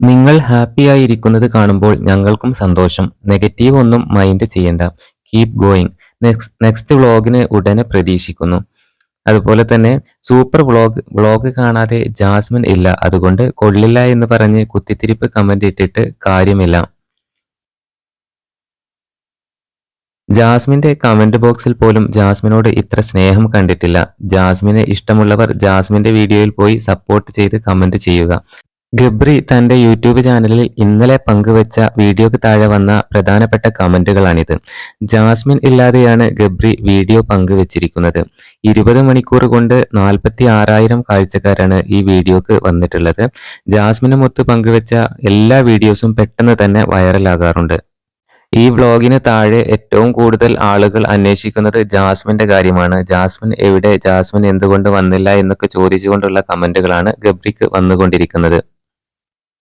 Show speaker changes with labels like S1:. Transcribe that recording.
S1: നിങ്ങൾ ഹാപ്പിയായിരിക്കുന്നത് കാണുമ്പോൾ ഞങ്ങൾക്കും സന്തോഷം. നെഗറ്റീവ് ഒന്നും മൈൻഡ് ചെയ്യണ്ട. Keep going. നെക്സ്റ്റ് വ്ളോഗിന് ഉടനെ പ്രതീക്ഷിക്കുന്നു. അതുപോലെ തന്നെ സൂപ്പർ വ്ളോഗ് കാണാതെ ജാസ്മിൻ ഇല്ല. അതുകൊണ്ട് കൊള്ളില്ല എന്ന് പറഞ്ഞ് കുത്തിത്തിരിപ്പ് കമന്റ് ഇട്ടിട്ട് കാര്യമില്ല. ജാസ്മിന്റെ കമന്റ് ബോക്സിൽ പോലും ജാസ്മിനോട് ഇത്ര സ്നേഹം കണ്ടിട്ടില്ല. ജാസ്മിനെ ഇഷ്ടമുള്ളവർ ജാസ്മിന്റെ വീഡിയോയിൽ പോയി സപ്പോർട്ട് ചെയ്ത് കമന്റ് ചെയ്യുക. ഗബ്രി തന്റെ യൂട്യൂബ് ചാനലിൽ ഇന്നലെ പങ്കുവച്ച വീഡിയോക്ക് താഴെ വന്ന പ്രധാനപ്പെട്ട കമന്റുകളാണിത്. ജാസ്മിൻ ഇല്ലാതെയാണ് ഗബ്രി വീഡിയോ പങ്കുവച്ചിരിക്കുന്നത്. 20 മണിക്കൂർ കൊണ്ട് 46,000 കാഴ്ചക്കാരാണ് ഈ വീഡിയോക്ക് വന്നിട്ടുള്ളത്. ജാസ്മിനുമൊത്ത് പങ്കുവച്ച എല്ലാ വീഡിയോസും പെട്ടെന്ന് തന്നെ വൈറലാകാറുണ്ട്. ഈ വ്ളോഗിന് താഴെ ഏറ്റവും കൂടുതൽ ആളുകൾ അന്വേഷിക്കുന്നത് ജാസ്മിന്റെ കാര്യമാണ്. ജാസ്മിൻ എവിടെ, ജാസ്മിൻ എന്തുകൊണ്ട് വന്നില്ല എന്നൊക്കെ ചോദിച്ചുകൊണ്ടുള്ള കമന്റുകളാണ് ഗബ്രിക്ക് വന്നുകൊണ്ടിരിക്കുന്നത്.